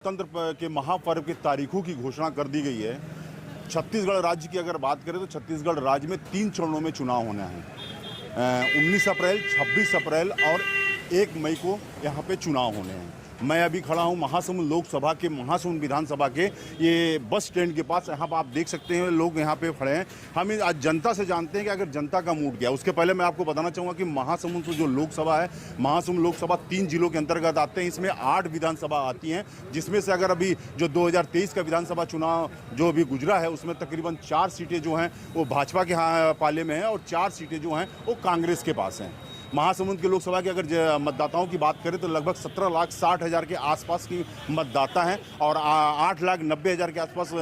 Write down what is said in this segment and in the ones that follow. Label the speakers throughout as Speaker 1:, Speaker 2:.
Speaker 1: गणतंत्र के महापर्व की तारीखों की घोषणा कर दी गई है। छत्तीसगढ़ राज्य की अगर बात करें तो छत्तीसगढ़ राज्य में 3 चरणों में चुनाव होने हैं। 19 अप्रैल, 26 अप्रैल और 1 मई को यहाँ पे चुनाव होने हैं। मैं अभी खड़ा हूँ महासमुंद लोकसभा के, महासमुंद विधानसभा के ये बस स्टैंड के पास। यहाँ पर आप देख सकते हैं लोग यहाँ पे खड़े हैं। हम आज जनता से जानते हैं कि अगर जनता का मूड क्या है। उसके पहले मैं आपको बताना चाहूँगा कि महासमुंद जो लोकसभा है, महासमुंद लोकसभा 3 जिलों के अंतर्गत आते हैं। इसमें 8 विधानसभा आती हैं, जिसमें से अगर अभी जो 2023 का विधानसभा चुनाव जो अभी गुजरा है उसमें तकरीबन 4 सीटें जो हैं वो भाजपा के यहाँ पाले में हैं और 4 सीटें जो हैं वो कांग्रेस के पास हैं। महासमुंद के लोकसभा के अगर मतदाताओं की बात करें तो लगभग 17,60,000 के आसपास की मतदाता हैं और 8,90,000 के आसपास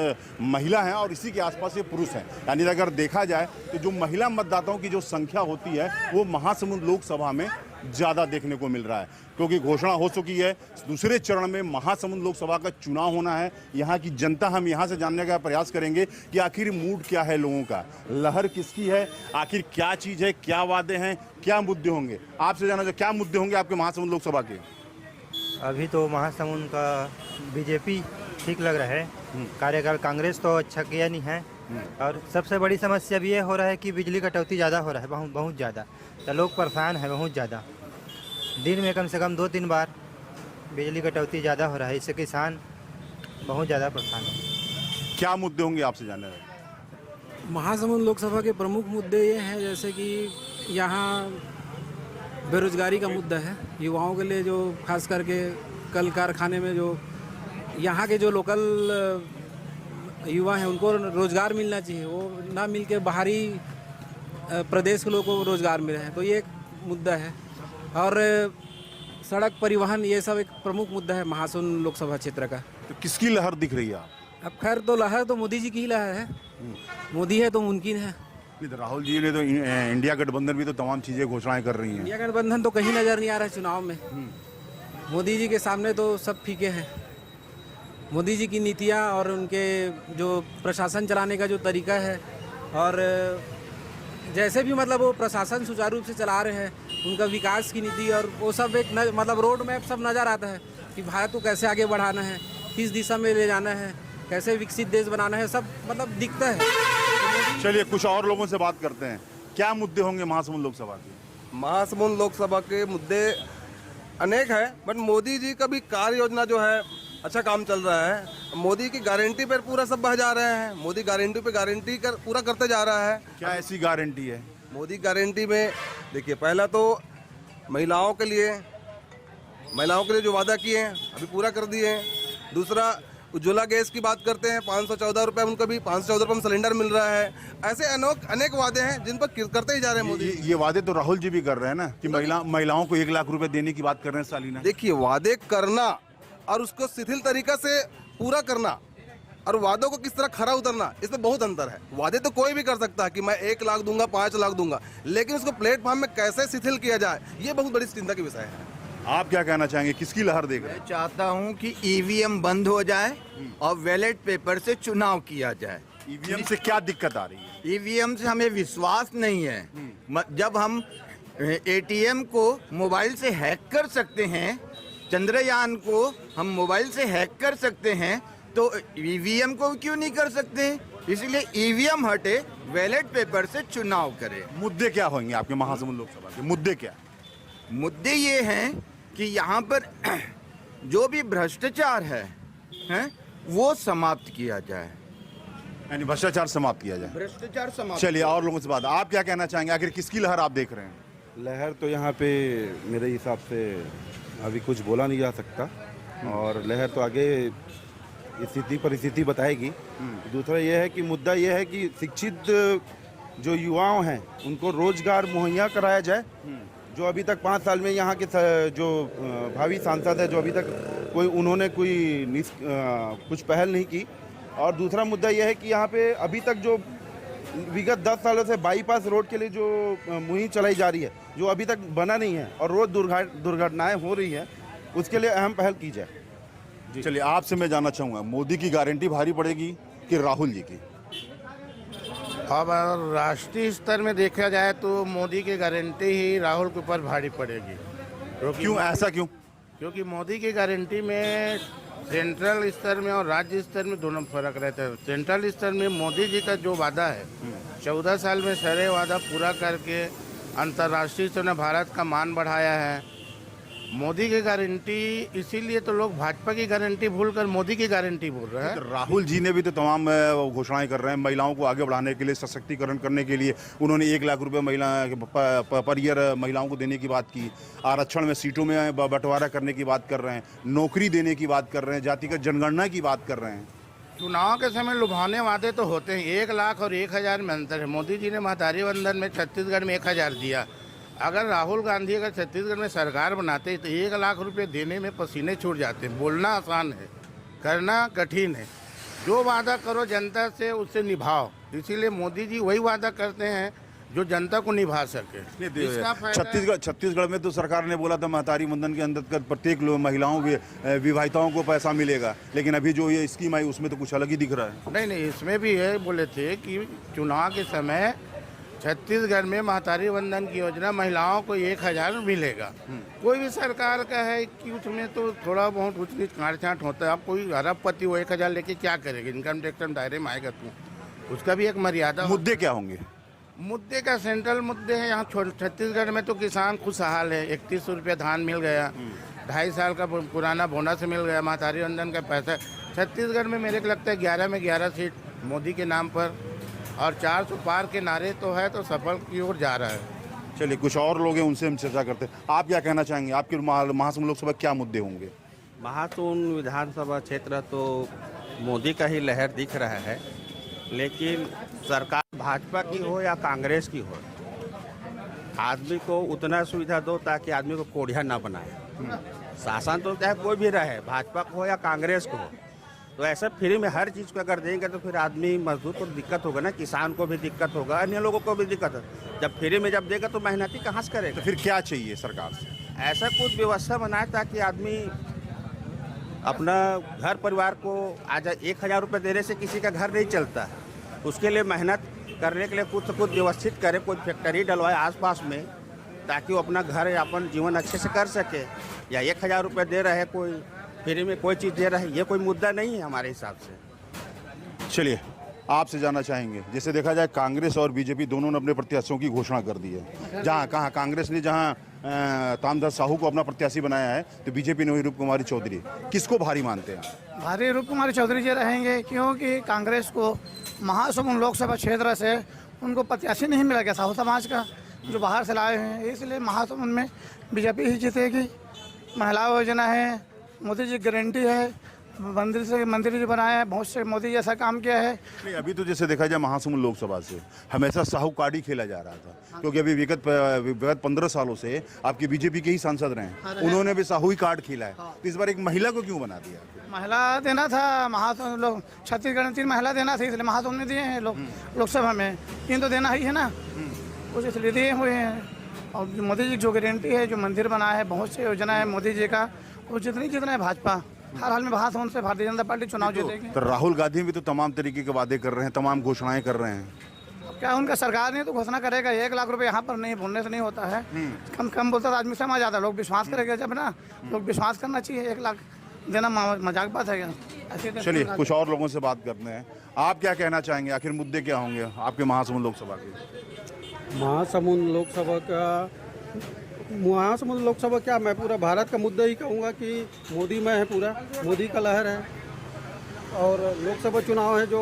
Speaker 1: महिला हैं और इसी के आसपास ये पुरुष हैं। यानी अगर देखा जाए तो जो महिला मतदाताओं की जो संख्या होती है वो महासमुंद लोकसभा में ज़्यादा देखने को मिल रहा है, क्योंकि घोषणा हो चुकी है दूसरे चरण में महासमुंद लोकसभा का चुनाव होना है। यहाँ की जनता, हम यहाँ से जानने का प्रयास करेंगे कि आखिर मूड क्या है लोगों का, लहर किसकी है, आखिर क्या चीज़ है, क्या वादे हैं, क्या मुद्दे होंगे। आपसे जानना चाहिए क्या मुद्दे होंगे आपके महासमुंद लोकसभा के।
Speaker 2: अभी तो महासमुंद का बीजेपी ठीक लग रहा है, कार्यकाल कांग्रेस तो अच्छा किया नहीं है। और सबसे बड़ी समस्या भी ये हो रहा है कि बिजली कटौती ज़्यादा हो रहा है, बहुत ज़्यादा। तो लोग परेशान है बहुत ज़्यादा, दिन में कम से कम 2-3 बार बिजली कटौती ज़्यादा हो रहा है, इससे किसान बहुत ज़्यादा परेशान है।
Speaker 1: क्या मुद्दे होंगे आपसे जानना है।
Speaker 3: महासमुंद लोकसभा के प्रमुख मुद्दे ये हैं, जैसे कि यहाँ बेरोजगारी का मुद्दा है। युवाओं के लिए जो खास करके कल कारखाने में जो यहाँ के जो लोकल युवा हैं उनको रोज़गार मिलना चाहिए, वो ना मिल के बाहरी प्रदेश के लोगों को रोज़गार मिले हैं, तो ये एक मुद्दा है। और सड़क परिवहन, ये सब एक प्रमुख मुद्दा है महासमुंद लोकसभा क्षेत्र का।
Speaker 1: तो किसकी लहर दिख रही है आप।
Speaker 3: अब खैर तो लहर तो मोदी जी की ही लहर है, मोदी है तो मुमकिन है।
Speaker 1: राहुल जी ने तो इंडिया गठबंधन भी तो तमाम चीज़ें घोषणाएं कर रही हैं।
Speaker 3: इंडिया गठबंधन तो कहीं नज़र नहीं आ रहा है चुनाव में। मोदी जी के सामने तो सब फीके हैं। मोदी जी की नीतियाँ और उनके जो प्रशासन चलाने का जो तरीका है, और जैसे भी मतलब वो प्रशासन सुचारू रूप से चला रहे हैं, उनका विकास की नीति और वो सब एक मतलब रोड मैप सब नज़र आता है कि भारत को कैसे आगे बढ़ाना है, किस दिशा में ले जाना है, कैसे विकसित देश बनाना है, सब मतलब दिखता है।
Speaker 1: चलिए कुछ और लोगों से बात करते हैं। क्या मुद्दे होंगे महासमुंद लोकसभा के।
Speaker 4: महासमुंद लोकसभा के मुद्दे अनेक हैं, बट मोदी जी का भी कार्य योजना जो है अच्छा काम चल रहा है। मोदी की गारंटी पर पूरा सब बह जा रहे हैं। मोदी गारंटी पे गारंटी पूरा करते जा रहा है।
Speaker 1: क्या ऐसी गारंटी है।
Speaker 4: मोदी गारंटी में देखिए, पहला तो महिलाओं के लिए जो वादा किए हैं अभी पूरा कर दिए हैं। दूसरा, उज्ज्वला गैस की बात करते हैं, 514 रुपये उनको भी 514 रुपये में सिलेंडर मिल रहा है। ऐसे अनेक वादे हैं जिन पर करते ही जा रहे हैं मोदी।
Speaker 1: ये वादे तो राहुल जी भी कर रहे हैं ना कि महिलाओं को 1 लाख रुपए देने की बात कर रहे हैं सालीना।
Speaker 4: देखिए, वादे करना और उसको शिथिल तरीका से पूरा करना और वादों को किस तरह खरा उतरना, इसमें बहुत अंतर है। वादे तो कोई भी कर सकता है कि मैं 1 लाख दूंगा, 5 लाख दूंगा, लेकिन उसको प्लेटफॉर्म में कैसे शिथिल किया जाए, ये बहुत बड़ी चिंता की विषय है।
Speaker 1: आप क्या कहना चाहेंगे, किसकी लहर देख रहे हैं।
Speaker 5: मैं चाहता हूं कि ईवीएम बंद हो जाए और बैलेट पेपर से चुनाव किया जाए।
Speaker 1: ईवीएम से क्या दिक्कत आ रही है।
Speaker 5: ईवीएम से हमें विश्वास नहीं है। जब हम एटीएम को मोबाइल से हैक कर सकते हैं, चंद्रयान को हम मोबाइल से हैक कर सकते हैं, तो ईवीएम को क्यों नहीं कर सकते। इसलिए ईवीएम हटे, बैलेट पेपर से चुनाव करें।
Speaker 1: मुद्दे क्या होंगे आपके महासमुंद लोकसभा के मुद्दे क्या।
Speaker 5: मुद्दे ये हैं कि यहाँ पर जो भी भ्रष्टाचार है वो समाप्त किया जाए,
Speaker 1: यानी भ्रष्टाचार समाप्त किया जाए।
Speaker 5: भ्रष्टाचार समाप्त।
Speaker 1: चलिए और लोगों से बात, आप क्या कहना चाहेंगे, आखिर किसकी लहर आप देख रहे हैं।
Speaker 6: लहर तो यहाँ पे मेरे हिसाब से अभी कुछ बोला नहीं जा सकता, और लहर तो आगे स्थिति परिस्थिति बताएगी। दूसरा ये है कि मुद्दा ये है कि शिक्षित जो युवाओं हैं उनको रोजगार मुहैया कराया जाए। जो अभी तक 5 साल में यहाँ के जो भावी सांसद है, जो अभी तक उन्होंने कुछ पहल नहीं की। और दूसरा मुद्दा यह है कि यहाँ पे अभी तक जो विगत 10 सालों से बाईपास रोड के लिए जो मुहिम चलाई जा रही है, जो अभी तक बना नहीं है और रोज दुर्घटनाएं हो रही हैं, उसके लिए अहम पहल की जाए।
Speaker 1: चलिए आपसे मैं जानना चाहूँगा, मोदी की गारंटी भारी पड़ेगी कि राहुल जी की।
Speaker 7: अब राष्ट्रीय स्तर में देखा जाए तो मोदी की गारंटी ही राहुल के ऊपर भारी पड़ेगी।
Speaker 1: क्यों, ऐसा क्यों।
Speaker 7: क्योंकि मोदी की गारंटी में सेंट्रल स्तर में और राज्य स्तर में दोनों फर्क रहता है। सेंट्रल स्तर में मोदी जी का जो वादा है 14 साल में सारे वादा पूरा करके अंतर्राष्ट्रीय स्तर में भारत का मान बढ़ाया है। मोदी की गारंटी, इसीलिए तो लोग भाजपा की गारंटी भूलकर मोदी की गारंटी बोल रहे हैं।
Speaker 1: तो राहुल जी ने भी तो तमाम घोषणाएं कर रहे हैं महिलाओं को आगे बढ़ाने के लिए, सशक्तिकरण करने के लिए। उन्होंने 1 लाख रुपए महिला पर ईयर महिलाओं को देने की बात की, आरक्षण में सीटों में बंटवारा करने की बात कर रहे हैं, नौकरी देने की बात कर रहे हैं, जातिगत जनगणना की बात कर रहे हैं।
Speaker 7: चुनाव के समय लुभाने वादे तो होते हैं। 1 लाख और 1,000 में अंतर है। मोदी जी ने महतारी वंदन में छत्तीसगढ़ में 1,000 दिया। अगर राहुल गांधी अगर छत्तीसगढ़ में सरकार बनाते तो 1 लाख रुपए देने में पसीने छूट जाते हैं। बोलना आसान है, करना कठिन है। जो वादा करो जनता से उससे निभाओ। इसीलिए मोदी जी वही वादा करते हैं जो जनता को निभा सके। इसका फायदा
Speaker 1: छत्तीसगढ़ में तो सरकार ने बोला था महतारी वंदन के अंदर प्रत्येक महिलाओं विवाहिताओं को पैसा मिलेगा, लेकिन अभी जो ये स्कीम आई उसमें तो कुछ अलग ही दिख रहा है।
Speaker 7: नहीं, इसमें भी है। बोले थे कि चुनाव के समय छत्तीसगढ़ में महतारी वंदन की योजना महिलाओं को 1,000 मिलेगा। कोई भी सरकार का है कि उसमें तो थोड़ा बहुत ऊँच नीच काट छाँट होता है। अब कोई अरबपति वो 1,000 लेके क्या करेगा? इनकम टैक्स दायरे में आएगा तो उसका भी एक मर्यादा।
Speaker 1: मुद्दे क्या होंगे?
Speaker 7: मुद्दे का सेंट्रल मुद्दे हैं यहाँ छत्तीसगढ़ में तो किसान खुशहाल है। 31 रुपये धान मिल गया, 2.5 साल का पुराना बोनस मिल गया, महतारी वंदन का पैसा। छत्तीसगढ़ में मेरे को लगता है 11 में 11 सीट मोदी के नाम पर और 400 पार के नारे तो है, तो सफल की ओर जा रहा है।
Speaker 1: चलिए, कुछ और लोग हैं, उनसे हम चर्चा करते हैं। आप क्या कहना चाहेंगे? आपके महासमुंद लोकसभा क्या मुद्दे होंगे?
Speaker 8: महासमुंद विधानसभा क्षेत्र तो मोदी का ही लहर दिख रहा है, लेकिन सरकार भाजपा की हो या कांग्रेस की हो, आदमी को उतना सुविधा दो ताकि आदमी को कोढ़िया ना बनाए। शासन तो चाहे कोई भी रहे, भाजपा को हो या कांग्रेस को हो, तो ऐसा फ्री में हर चीज़ को अगर देंगे तो फिर आदमी मजदूर को दिक्कत होगा ना, किसान को भी दिक्कत होगा, अन्य लोगों को भी दिक्कत है। जब फ्री में जब देगा तो मेहनती कहाँ से करेगा?
Speaker 1: तो फिर क्या चाहिए सरकार से?
Speaker 8: ऐसा कुछ व्यवस्था बनाए ताकि आदमी अपना घर परिवार को आज 1,000 रुपये देने से किसी का घर नहीं चलता है। उसके लिए मेहनत करने के लिए कुछ कुछ व्यवस्थित करे, कोई फैक्ट्री डलवाए आसपास में, ताकि वो अपना घर या अपन जीवन अच्छे से कर सके। या 1,000 रुपये दे रहे कोई फ्री में कोई चीज़ दे रहा है, ये कोई मुद्दा नहीं है हमारे हिसाब से।
Speaker 1: चलिए, आपसे जानना चाहेंगे, जैसे देखा जाए कांग्रेस और बीजेपी दोनों ने अपने प्रत्याशियों की घोषणा कर दी है। कहाँ कांग्रेस ने तामध्वज साहू को अपना प्रत्याशी बनाया है, तो बीजेपी ने हुई रूप कुमारी चौधरी। किसको भारी मानते हैं?
Speaker 9: भारी रूप कुमारी चौधरी जी रहेंगे, क्योंकि कांग्रेस को महासमुंद लोकसभा क्षेत्र से उनको प्रत्याशी नहीं मिला गया साहू समाज का, जो बाहर से लाए हैं। इसलिए महासमुंद में बीजेपी ही जीतेगी। महिला योजना है, मोदी जी गारंटी है, मंदिर जी बनाए हैं, बहुत से मोदी जैसा काम किया है।
Speaker 1: नहीं, अभी तो जैसे देखा जाए महासमुंद लोकसभा से हमेशा साहू कार्ड ही खेला जा रहा था, क्योंकि अभी विगत 15 सालों से आपकी बीजेपी के ही सांसद रहे हैं, उन्होंने भी साहू ही कार्ड खेला है। तो इस बार एक महिला को क्यों बना दिया?
Speaker 9: महिला देना था महासमुंद लोग, छत्तीसगढ़ में 3 महिला देना थी, इसलिए महासमुंद में दिए हैं लोग। लोकसभा में 3 तो देना ही है ना, कुछ इसलिए दिए हुए हैं। और मोदी जी जो गारंटी है, जो मंदिर बनाया है, बहुत से योजना है मोदी जी का, वो जितना है भाजपा हर हाल में महासमुंद से भारतीय जनता पार्टी चुनाव जीतेगी।
Speaker 1: तो राहुल गांधी भी तो तमाम तरीके के वादे कर रहे हैं, तमाम घोषणाएं कर रहे हैं।
Speaker 9: क्या उनका सरकार ने तो घोषणा करेगा 1 लाख रुपए यहाँ पर नहीं, बोलने से नहीं होता है। कम बोलता था आदमी समझ आता, लोग विश्वास करेगा जब ना, लोग विश्वास करना चाहिए। 1 लाख देना मजाक बात है क्या?
Speaker 1: चलिए, कुछ और लोगों से बात करते हैं। आप क्या कहना चाहेंगे? आखिर मुद्दे क्या होंगे आपके महासमुंद लोकसभा के?
Speaker 10: महासमुंद लोकसभा क्या, मैं पूरा भारत का मुद्दा ही कहूँगा कि मोदी में है, पूरा मोदी का लहर है। और लोकसभा चुनाव है जो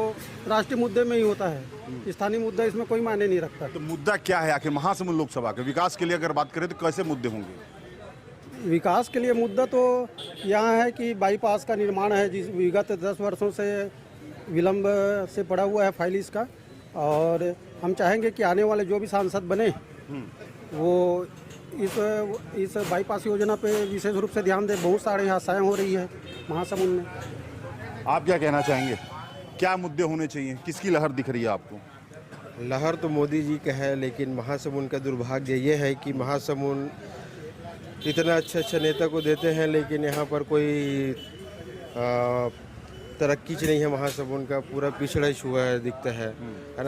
Speaker 10: राष्ट्रीय मुद्दे में ही होता है, स्थानीय मुद्दा इसमें कोई मायने नहीं रखता।
Speaker 1: तो मुद्दा क्या है आखिर महासमुंद लोकसभा के? विकास के लिए अगर बात करें तो कैसे मुद्दे होंगे?
Speaker 10: विकास के लिए मुद्दा तो यहाँ है कि बाईपास का निर्माण है, जिस विगत 10 वर्षों से विलम्ब से पड़ा हुआ है फाइल इसका। और हम चाहेंगे कि आने वाले जो भी सांसद बने वो इस बाईपास योजना पे विशेष रूप से ध्यान दें। बहुत सारे हादसाएँ हो रही है महासमुंद में।
Speaker 1: आप क्या कहना चाहेंगे? क्या मुद्दे होने चाहिए? किसकी लहर दिख रही है आपको?
Speaker 11: लहर तो मोदी जी का है, लेकिन महासमुंद का दुर्भाग्य ये है कि महासमुंद इतना अच्छा नेता को देते हैं, लेकिन यहाँ पर कोई तरक्की नहीं है। महासमुंद का पूरा पिछड़ा हुआ है दिखता है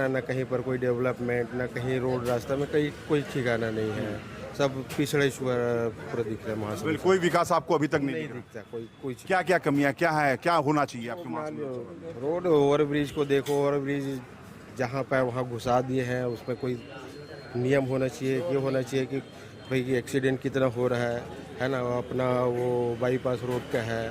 Speaker 11: ना, कहीं पर कोई डेवलपमेंट, ना कहीं रोड रास्ता में कोई ठिकाना नहीं है। सब पिछड़े हुआ पूरा दिख रहा है महासमुंद।
Speaker 1: कोई विकास आपको अभी तक नहीं
Speaker 11: नहीं
Speaker 1: दिख रहा।
Speaker 11: दिखता कोई चीज़।
Speaker 1: क्या क्या कमियां क्या है, क्या होना चाहिए आपके महासमुंद?
Speaker 11: रोड ओवर ब्रिज को देखो, ओवर ब्रिज जहाँ पे वहाँ घुसा दिए हैं, उसमें कोई नियम होना चाहिए, ये होना चाहिए कि भाई एक्सीडेंट कितना हो रहा है ना। अपना वो बाईपास रोड का है,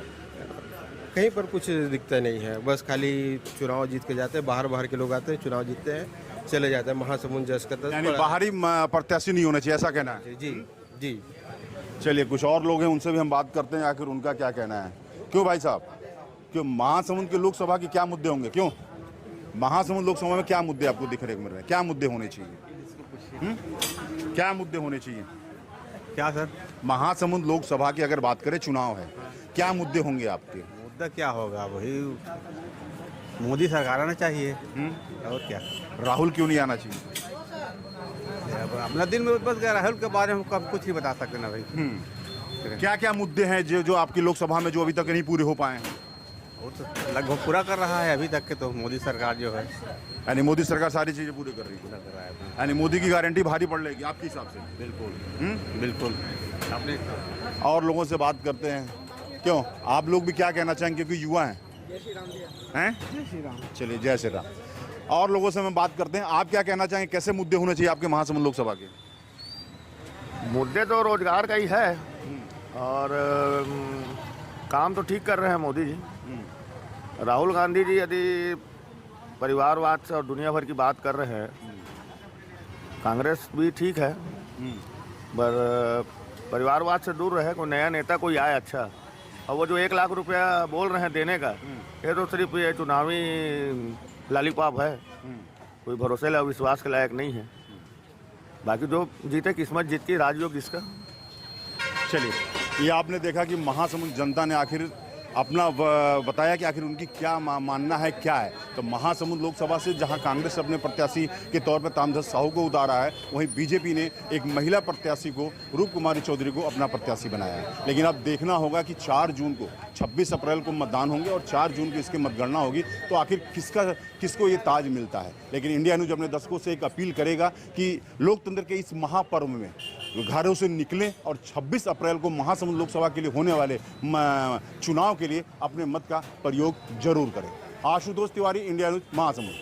Speaker 11: कहीं पर कुछ दिखता नहीं है, बस खाली चुनाव जीत के जाते हैं, बाहर के लोग आते हैं, चुनाव जीतते हैं, चले जाते हैं। महासमुंद जस का
Speaker 1: यानी बाहरी प्रत्याशी नहीं होना चाहिए, ऐसा कहना है?
Speaker 11: जी जी।
Speaker 1: चलिए कुछ और लोग हैं, उनसे भी हम बात करते हैं, आखिर उनका क्या कहना है। क्यों भाई साहब, क्यों महासमुंद के लोकसभा की क्या मुद्दे होंगे? क्यों महासमुंद लोकसभा में क्या मुद्दे आपको दिख रहे हैं? क्या मुद्दे होने चाहिए? क्या मुद्दे होने चाहिए?
Speaker 8: क्या सर?
Speaker 1: महासमुंद लोकसभा की अगर बात करें, चुनाव है, क्या मुद्दे होंगे आपके?
Speaker 8: मुद्दा क्या होगा, वही मोदी सरकार आना चाहिए। और क्या,
Speaker 1: राहुल क्यों नहीं आना चाहिए?
Speaker 8: अब अपना दिन में बस गया, राहुल के बारे में हम कुछ नहीं बता सकते ना भाई।
Speaker 1: क्या क्या मुद्दे हैं जो आपकी लोकसभा में जो अभी तक नहीं पूरे हो पाए हैं?
Speaker 8: वो तो लगभग पूरा कर रहा है अभी तक के, तो मोदी सरकार जो है।
Speaker 1: यानी मोदी सरकार सारी चीजें पूरी कर रही है, यानी मोदी की गारंटी भारी पड़ लेगी आपके हिसाब से?
Speaker 8: बिल्कुल बिल्कुल। आपने
Speaker 1: और लोगों से बात करते हैं, क्यों आप लोग भी क्या कहना चाहेंगे, क्योंकि युवा हैं? चलिए जय श्री राम। और लोगों से हम बात करते हैं, आप क्या कहना चाहेंगे, कैसे मुद्दे होने चाहिए आपके महासमुंद लोकसभा के?
Speaker 7: मुद्दे तो रोजगार का ही है, और काम तो ठीक कर रहे हैं मोदी जी। राहुल गांधी जी यदि परिवारवाद से और दुनिया भर की बात कर रहे हैं, कांग्रेस भी ठीक है, पर परिवारवाद से दूर रहे, कोई नया नेता कोई आए अच्छा। और वो जो 1 लाख रुपया बोल रहे हैं देने का, ये तो सिर्फ ये चुनावी लॉलीपॉप है, कोई भरोसे ला विश्वास के लायक नहीं है। बाकी जो जीते किस्मत जीत की, राजयोग जिसका।
Speaker 1: चलिए, ये आपने देखा कि महासमुंद जनता ने आखिर अपना बताया कि आखिर उनकी क्या मानना है, क्या है। तो महासमुंद लोकसभा से जहां कांग्रेस अपने प्रत्याशी के तौर पर तामझर साहू को उतारा है, वहीं बीजेपी ने एक महिला प्रत्याशी को, रूप कुमारी चौधरी को अपना प्रत्याशी बनाया है। लेकिन अब देखना होगा कि 4 जून को, 26 अप्रैल को मतदान होंगे और 4 जून को इसकी मतगणना होगी, तो आखिर किसको ये ताज मिलता है। लेकिन इंडिया न्यूज अपने दर्शकों से एक अपील करेगा कि लोकतंत्र के इस महापर्व में घरों से निकलें और 26 अप्रैल को महासमुंद लोकसभा के लिए होने वाले चुनाव के लिए अपने मत का प्रयोग जरूर करें। Ashutosh Tiwari, India news, Mahasamund.